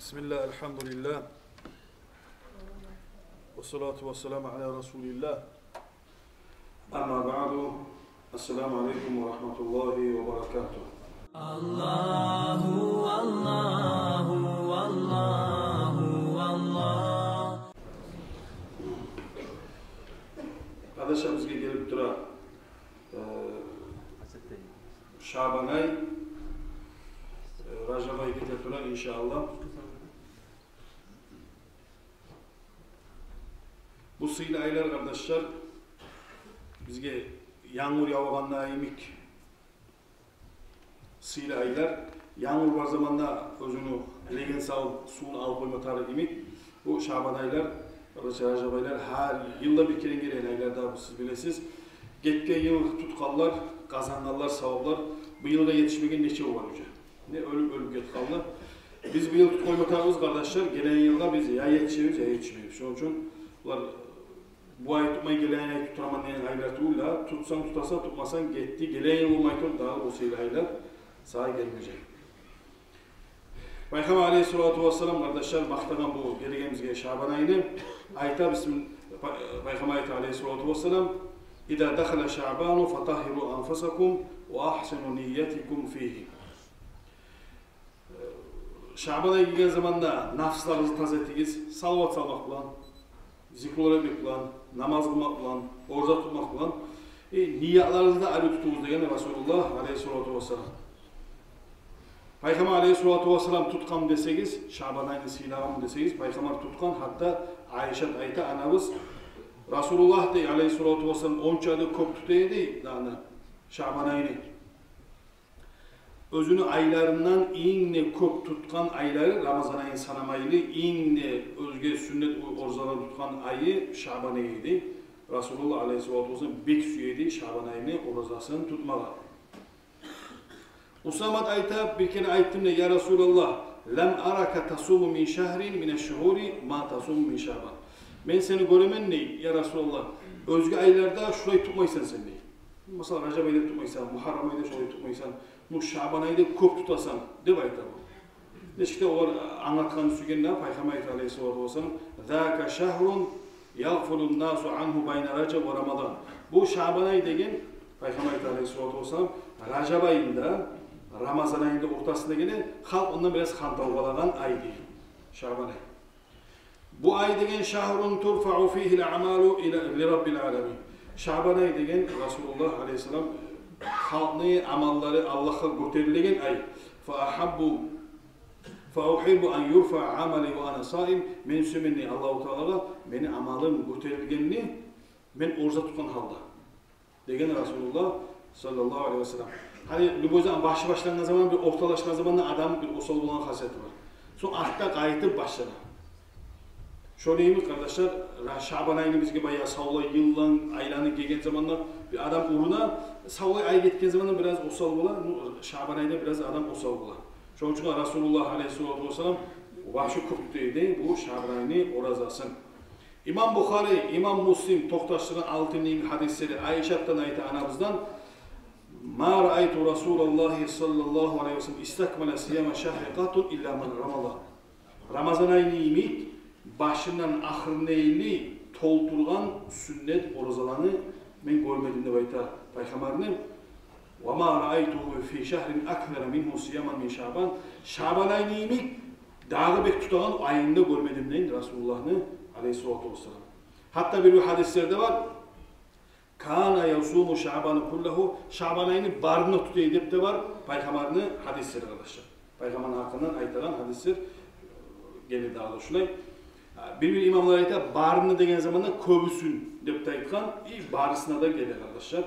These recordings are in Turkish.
Bismillah, elhamdülillah. Ve salatu ve selamu ala Resulillah. Amma ba'du. Esselamu aleyküm ve rahmetullahi ve berekatuhu. Allahu, Allahu, Allahu, Allah. Kardeşler bizge gelip dura Şaban ay, Rajab ay getirip dura inşallah. Bu sıyla aylar kardeşler bizge yağmur yağğanına emik sıyla aylar yağmur var zamanda özünü elegen sağlıp suyunu alıp koymatarı emik bu Şaban aylar kardeşler Rajab aylar her yılda bir kere gelen aylar da siz bilesiz getken yıl tutkallar kazananlar savablar bu yılda yetişmegen neçe var hoca ne ölüp getkallar biz bu yıl tut koymatarımız kardeşler gelen yılda biz ya yetişiyoruz ya yetişmiyoruz şunun için bunlar bu ay tutmay gelen ay tuturaman diyen aylar tuğla, tutsan tutasa tutmasan gitti, gelen yıl olmay tut daha o seyli aylar sağa gelmeyecek. Peygamber aleyhissalatu vesselam kardeşler baktıgan bu geligimizge Şaban ayını ayta Peygamber aleyhissalatu vesselam İza dakhala Şabanu fatahhiru anfusakum ve ahsinu niyyetikum fihi. Şaban ayı gelgen zamanda nafslarınızı taz ettiğiniz, salavat salmak bilan, zikr etmek bilan, namaz kılmak bilan, oruç tutmak bilan, niyetlerinizi de ayrı tuttuğunuz degen Resulullah aleyhissalatu vesselam. Peygamber aleyhissalatu vesselam tutkan deseniz, Şaban ayını silahım deseniz, Peygamber tutkan hatta Ayşe ayta anamız Resulullah de aleyhissalatu vesselam onçadı köp tutaydı Şaban ayını. Özünü aylarından iğne köp tutkan ayları Ramazan ayı sanamaylı, iğne özge sünnet orzaları tutkan ayı Şaban ayıydı. Resulullah aleyhissalatu vesselam bek süyeydi Şaban ayını orzasını tutmağa. Usamat ayta bir kere ayttım ne ya Resulullah lem araka tasumu min şehrin mineşşuhuri ma tasumu min Şaban. Ben seni göremen ne ya Resulullah özge aylarda şurayı tutmaysan sen ne? Mesela Rajab ayda tutmaysan, Muharram ayda şurayı tutmaysan, bu Şaban ayda köp tutasan deb aytadi. Neşikte o anlatkan sügende Peygamber aleyhissalatu vesselam "Zaka şehrun yaghfulun nasu anhu bayna Rajab ve Ramazan." Bu Şaban ayı degen Peygamber aleyhissalatu vesselam Rajab ayında Ramazan ayında ortasında gene halk ondan biraz hantavalagan ay değil. Şaban ayı. Bu ay degen şehrun turfa'u fihi'l a'malu ila rabbil alamin. Şaban ayı degen Resulullah aleyhisselam halkını amalları Allah'a götürülegen ay. فَاُحِبُّ أَنْ يُرْفَعَ عَمَلِي وَاَنَا صَائِمْ Men sümenni Allah-u Teala'ga beni amalım götürülgenini ben orza tutkan halda. Degen Resulullah sallallahu aleyhi ve sellem. Hani bir zaman başlanan zaman bir ortalaşkan zamanında adam bir osal olan hasreti var. Sonra ahta kayıtıp başladı. Şöyleymiş kardeşler, Şaban ayını bizge bayağı savlay yıllan aylarını gelgen zamanlar bir adam uğruna savlay ay getken zamanlar biraz osal bola, Şaban ayında biraz adam osal bola. Şunun için Resulullah aleyhissalatu vesselam başı kurttuydu bu Şaban ayını orazasın. İmam Bukhari, İmam Muslim toktaştıran altının hadisleri Ayşe'den ayeti anamızdan "Ma ra'aytu Resulullah sallallahu aleyhi ve sellem istakmala siyama şehri qatun illa men Ramazan." Ramazan ayını imit başından ahırına eğili tolturgan sünnet orazalarını ben görmedim de bayta Peygamber'in وَمَا رَأَيْتُهُ فِي شَهْرٍ أَكْثَرَ مِنْهُ سِيَمًا مِنْ شَعْبَانَ Şaban ayını imik dağı bek tutan ayında görmedim deyin Resulullah'ın aleyhissalatu vesselam. Hatta bir hadislerde var Kana yasumu Şaban'ı kullahu Şaban ayını barına tutuyor deyip de var Peygamber'in hadisleri arkadaşlar. Peygamber'in hakkından aytaran hadisler gelir daha da şunay. Bir imamlar ayta barını degen zamanda köbüsün deyip de aytkan barısına da gelir arkadaşlar.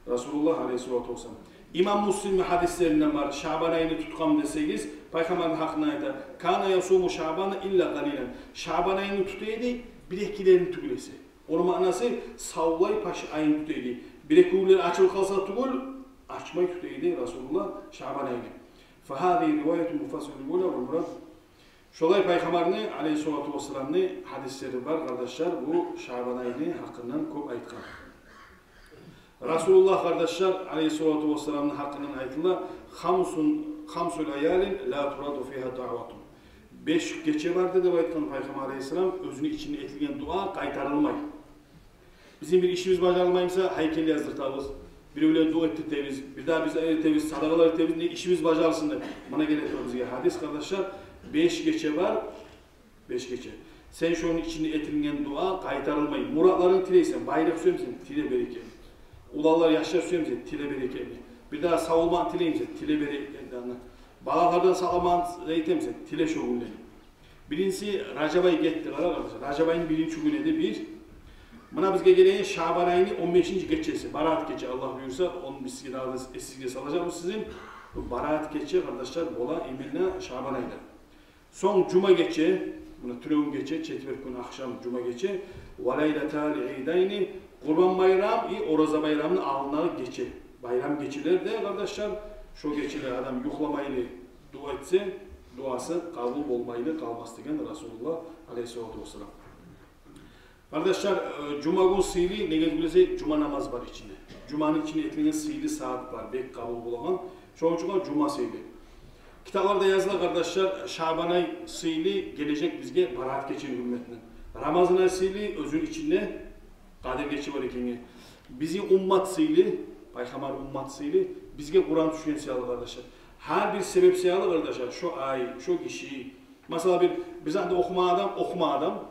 Resulullah aleyhissalatu vesselam. İmam Müslim hadislerinden var. Şaban ayını tutkam deseniz Peygamber'in hakkında ayta kana yasumu Şaban'ı illa galilen. Şaban ayını tutuydu bileklerini tügülesi. Onun manası savlay paş ayını tutuydu. Bilekleri açılıp kalsa tugul açmayı tutuydu Resulullah Şaban ayını. Fahadi rivayetu mufassirul ula ve murad. Şolay Peygamber'in aleyhissalatu vesselam'ın hadisleri var kardeşler bu Şaban ayını hakkından çok aytkan. Resulullah kardeşler aleyhissalatu vesselam'ın hakkından aytılar. Hamsul layalin la turadu fiha da'vatun. 5 gece var dedi aytkan Peygamber Aleyhisselam, özünü içine etilgen dua kaytarılmay. Bizim bir işimiz bacarılmayımsa heykel yazdırtağız. Bir öyle dua ettirtemiz, bir daha biz etemiz, sadakalar etemiz, ne işimiz bacarılsın da. Bana gelir bize hadis kardeşler, 5 gece var, 5 gece. Sen şu onun içinde etilgen dua kaytarılmayı. Muratlarını tileysen, bayrak söyleyeyim tile bereket. Ulallar yaşar söyleyeyim tile bereket. Bir daha savulman tileyim tile bereket. Bağlardan sağlaman zeytemsen tile şoğullen. Birincisi Racabay gitti arkadaşlar. Racabay'ın birinci günü de bir. Buna bizge gelen Şaban ayının 15. gecesi. Barat gece Allah buyursa onun bizi daha da esizge salacağım sizin. Bu Barat gece arkadaşlar bola eminle Şaban ayında. Son Cuma gece, buna Tülevun gece, çetver gün akşam Cuma gece. Valaylatâli eydayni Kurban Bayram, Oraza Bayramı'nın alınağı gece. Bayram geçiler de arkadaşlar, şu geçiler adam yuhlamayla dua etse, duası kabul olmayla kalmaz degen Resulullah Aleyhisselatü Vesselam. Kardeşler, Cuma gün sıylı, ne gezgülese Cuma namaz var içinde. Cuma'nın içinde etlenen sıylı saat var, bek kabul bulamam. Şu an Cuma sıylı. Kitaplarda yazılı kardeşler, Şaban ay sıylı gelecek bizge Barat geçen ümmetine. Ramazan ay sıylı özün içinde Kadir geçi var ekeni. Bizi ummat sıylı, Peygamber ummat sıylı, bizge Kur'an düşen sıylı kardeşler. Her bir sebep sıylı kardeşler, şu ay, şu kişi. Mesela biz anda okuma adam,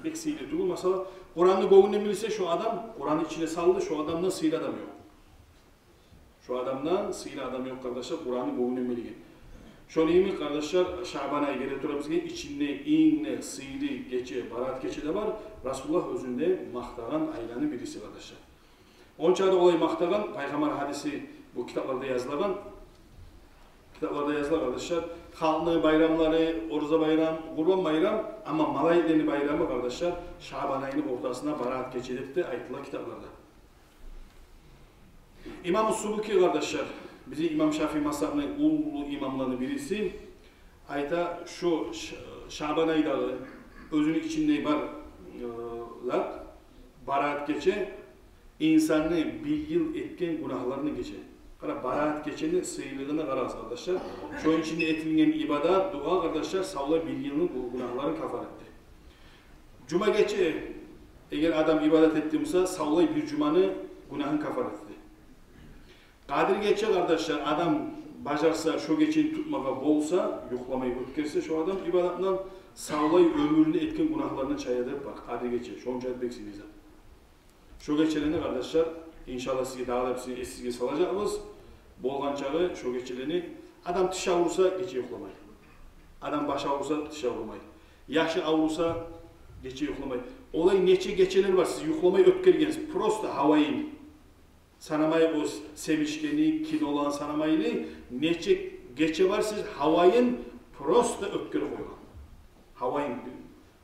pek sıylı değil. Mesela Kur'an'ı boğunu bilse şu adam, Kur'an'ın içine sallı, şu adamdan sıylı adam yok. Şu adamdan sıylı adam yok kardeşler, Kur'an'ı boğunu bilge. Şöyle iyi mi kardeşler, Şaban ayı geri durabızge içinde iğne, sıylı, gece, Barat gece de var. Resulullah özünde mahtagan aylanın birisi kardeşler. Onun çağda olay mahtagan, Peygamber hadisi bu kitaplarda yazılan, kardeşler, halkın bayramları, Orza bayram, Kurban bayram ama Malaylerin bayramı kardeşler, Şaban ayının ortasına Barat gecedir de ayıtılan kitaplarda. İmam-ı Subuki kardeşler, bizi İmam Şafii mazhabının ulu imamlarının birisi, ayta şu Şaban ayında özünün içinde varlar, Barat gece, insanı bir yıl etken günahlarını geçer. Barat geçenin sığırlığına karar kardeşler. Şu içinde etilgen ibadat, dua kardeşler, savla bir yılın günahlarını kafaretti. Cuma geçe, eğer adam ibadet ettiğimizde savla bir cumanı günahın kafaretti. Kadir geçe kardeşler, adam bacarsa, şu geçeni tutmaka bolsa, yuklamayı ötkerse şu adam ibadatından savlayı ömründe etkin günahlarını çayadır bak. Kadir geçe, şu onca etmeksiniz. Şu geçelerini kardeşler, İnşallah size daha da hepsini esizge salacağımız. Bolgan çağı şu geçelerini adam tışa vursa geçe yoklamayı. Adam başa vursa tışa vurmayı. Yaşı avursa geçe yoklamayı. Olay neçe geçeler var siz yoklamayı öpkergeniz. Prosta havayın. Sanamayı o sevişkeni, kin olan sanamayını neçe geçe var siz havayın prosta öpker koyun. Havayın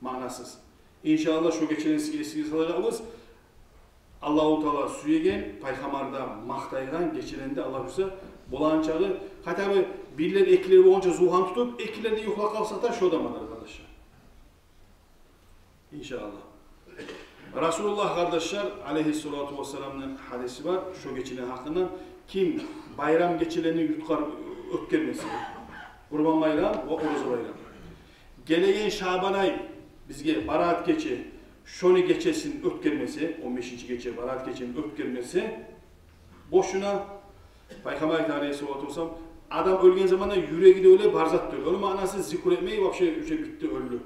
manasız. İnşallah şu geçelerini size esizge salacağımız. Allah-u Teala süyegen, Peygamber'da mahtaygan geçirende Allah bize bolan çağı, hatta birileri ekleri onca zuhan tutup, ekleri de yuhla kalsa da şu adamlar arkadaşlar. İnşallah. Resulullah kardeşler, aleyhissalatu vesselam'ın hadisi var, şu geçilen hakkında, kim bayram geçilerini yutkar ötkermesi, Kurban bayram ve Orza bayram. Geleyen Şaban ay, bizge Barat geçi, şunu geçesin ötkermesi, 15. gece Barat geçenin ötkermesi, boşuna Peygamber Aleyhisselatü Vesselam adam ölgen zamanında yüreği de öyle barzat diyor. Onun manası zikr etmeyi vapşe bitti öldü.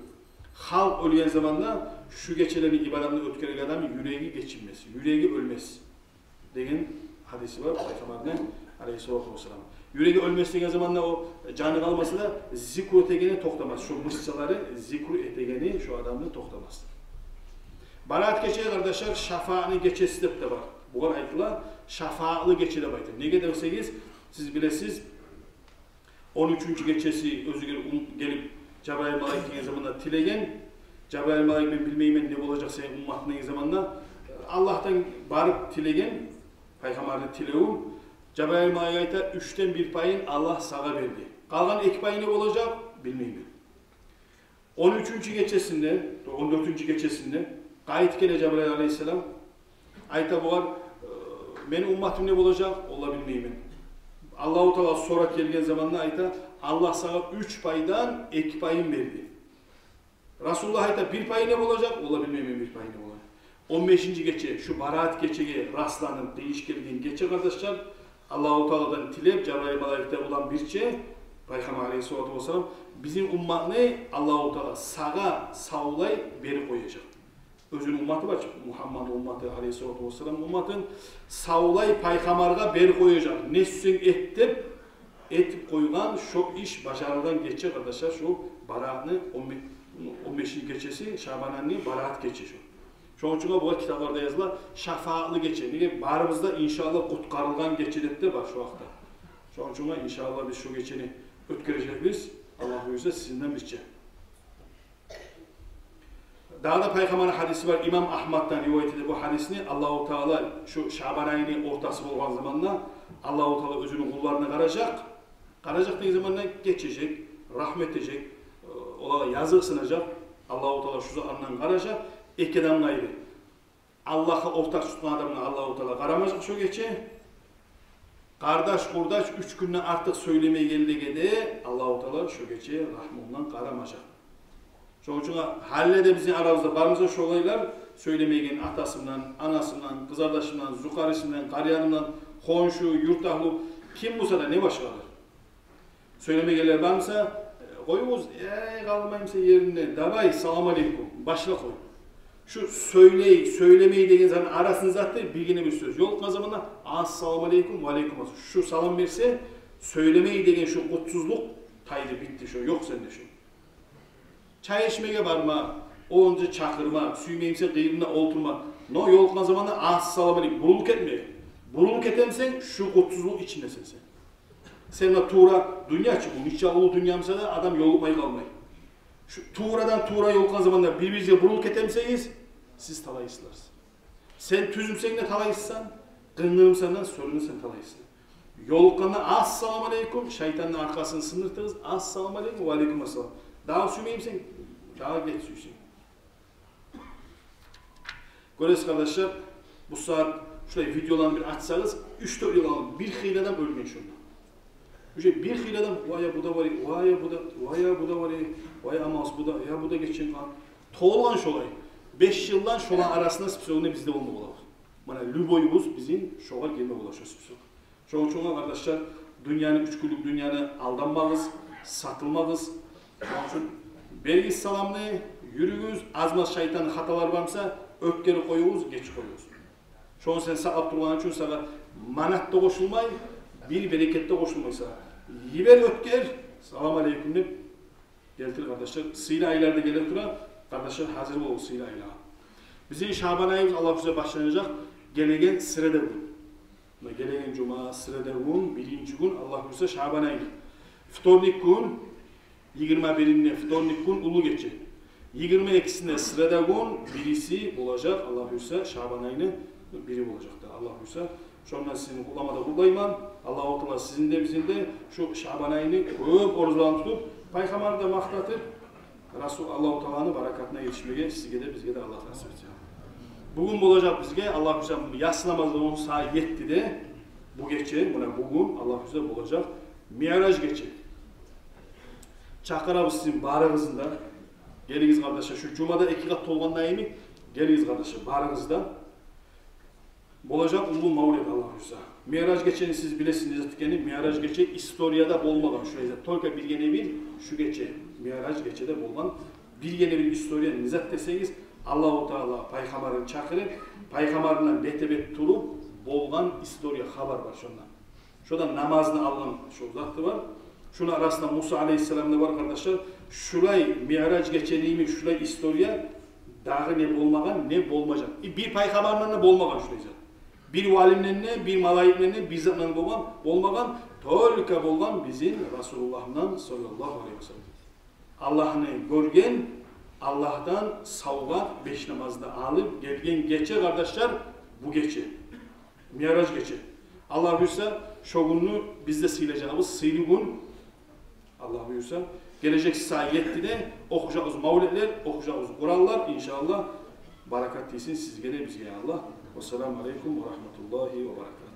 Halk ölgen zamanında şu geçelerin ibadetini ötkereli adamın yüreği geçinmesi, yüreği ölmesi degen hadisi var Peygamber'den Aleyhisselatü Vesselam. Yüreği ölmesi degen zamanında o canı kalması da zikr etegeni toktamaz. Şu mısçaları zikr etegeni şu adamın toktamaz. Barat geçe kardeşler şafağını geçesi de var. Bu kadar ayıtla şafağlı geçe de var. Ne giderseniz siz bilesiz 13. geçesi özü gelip Cebrail Malaik'in zamanında tilegen Cebrail Malaik ben bilmeyeyim ne olacak senin ummatının zamanında Allah'tan barıp tilegen Peygamber'de tileğim Cebrail Malaik'e 3'ten 1 payın Allah sağa verdi. Kalan 2 payı ne olacak bilmeyeyim. 13. geçesinde 14. geçesinde Gayet gele Cebrail Aleyhisselam ayta bu var benim ummatim ne olacak? Allah bilmeyeyim. Allah-u Teala sonra gelgen zamanında ayta Allah sana 3 paydan 2 payın verdi. Resulullah ayta 1 payı ne olacak? Ola bilmem 1 payı ne olacak. 15. gece şu Barat geceye rastlanıp değişkeldiğin gece kardeşler Allah-u Teala'dan tilep Cebrail malaikte olan bir şey Peygamber Aleyhisselatü Vesselam bizim ummatını Allah-u Teala sağa savlay beri koyacak. Özünün ummatı var, Muhammed ummatı Aleyhisselatü Vesselam ummatın savlay Peygamber'e beri koyacak. Ne süsün etip koyulan şu iş başarıdan geçecek arkadaşlar şu Barat'ını 15. gecesi Şaban'ın Barat geçişi. Şoň üçin bu kitaplarda yazılar şafaatlı geçe. Nige barımızda inşallah kutkarılgan geçedetler var şu wagtda. Şoň üçin inşallah biz şu geçeni ötkürejekmiz. Allah buyursa sizinden bizçe. Daha da Peygamber'in hadisi var. İmam Ahmad'dan rivayet edildi bu hadisini. Allah-u Teala şu Şaban ayının ortası olan zamanla Allah-u Teala özünün kullarına karacak. Karacak dediği zamanla geçecek, rahmet edecek, ola yazık sınacak. Allah-u Teala şu zamandan karacak. İkiden gayrı. Allah'a ortak tutan adamına Allah-u Teala karamacak şu geçe. Kardeş kurdaş 3 günden artık söylemeye geldi Allah-u Teala şu geçe rahmandan karamacak. Şoň üçin halle de bizim aramızda barımızda şu olaylar söylemeye gelin atasından, anasından, kız kardeşinden, zukarisinden, qaryanından, konşu, yurtahlı kim bulsa da ne başkadır. Söylemeye gelirler barımsa koyumuz kalmayımsa yerine davay salam aleyküm başla koy. Şu söylemeyi degen zaman arasını zaten bilgine bir söz. Yol zamanla assalamu aleyküm ve aleyküm assalam. Şu salam verse söylemeyi degen şu kutsuzluk taydı bitti şu yok sende şu. Çay içmeye barma, onca çakırma, süymeyimse kıyımına oturma. No yolkan zamanla assalamu aleyküm buruluk etme. Buruluk etemsen şu kutsuzluk içindesin sen. Seninle tuğra dünya çıkıyor. İnşallah dünyamıza da adam yolukmayı kalmayı. Şu tuğradan tuğra yolkan zamanla birbirimize buruluk etemseyiz, siz talaysınız. Sen tüzümsen de talaysın, kınırımsan da sorunsan talaysın. Yolukkanla assalamu aleyküm, şeytanın arkasını sınırtırız, assalamu aleyküm ve aleyküm assalam. Daha sürmeyimsen, daha geç sürsen. Göresiz kardeşler, bu saat şurayı videolarını bir açsanız, 3-4 yıl alın, bir hileden ölmeyin şundan. Bir hileden, vaya bu da var, vaya bu da var, vaya amas bu da, ya bu da geçen kan. Toğulan şolay, 5 yıldan şolan arasında spesiyonda bizde olma olalım. Bana lüboyumuz bizim şoğa gelme ulaşıyor spesiyon. Şoğun kardeşler, dünyanın 3 günlük dünyanı aldanmağız, satılmağız. Onun için belgi salamlı, yürüyüz, azmaz şeytanın hatalar varsa öpkeri koyuyoruz, geç koyuyoruz. Şoğun sen sağlıp durmanın için sana manatta koşulmay, bir berekette koşulmaysa. Yiver öpker, salam aleyküm deyip geltir kardeşler. Sıyla aylarda gelip dura, kardeşler hazır olun sıyla ayla. Bizim Şaban ayımız Allah bize başlanacak. Gelegen sırada gün. Gelegen cuma sırada gün, birinci gün Allah bize Şaban ayı. Ftornik gün, 21'inde ftornik gün ulu geçecek. 22'sinde sırada gün birisi olacak. Allah bize Şaban ayını biri olacaktır. Allah bize. Şondan sizin kullamada kullayman. Allah-u Teala sizin de bizim de şu Şaban ayını köp oruçlarını tutup Peygamber'i de maktatıp Resul Allah-u Teala'nın barakatına yetişmeye sizge de bizge de Allah nasip etsin. Bugün olacak bizge Allah bize yatsı namazı 10 saat yetti de bu gece bugün Allah bize olacak Mi'raj gece. Çakırabız sizin barınızda. Geliniz kardeşler şu cumada 2 kat tolgandan emin geliniz kardeşler barınızda. Olacak ulu mavlid Allah bize. Mi'raj geçeni siz bilesiniz etkeni. Mi'raj geçe istoriyada bolmagan şurayda. Tolka bilgene bil şu geçe. Mi'raj geçede bolgan bilgene bil istoriya nizat deseniz Allah-u Teala Peygamber'in çakırıp Peygamber'den betebet turup bolgan istoriya haber var şundan. Şuradan namazını alan şu zatı var. Şunun arasında Musa Aleyhisselam'da var kardeşler. Şurayı Mi'raj geçeniymiş şurayı istoriya dağı ne bolmagan ne bolmayacak. Bir Peygamber'den de bolmagan şurayı. Bir valimlerine, bir malaiklerine, bir zatından bolmagan, tolka bolgan bizim Resulullah'dan sallallahu aleyhi ve sellem. Allah'ını görgen, Allah'tan savgat 5 namazda alıp gelgen geçe kardeşler bu geçe. Mi'raj geçe. Allah buyursa şogununu bizde sileceğimiz sıylı gün Allah buyursa gelecek saat 7'de okuyacağız mavlidler, okuyacağız Kur'anlar inşallah barakat değilsin siz gene bizge Allah. Vesselamu aleyküm ve rahmetullahi ve berekatuhu.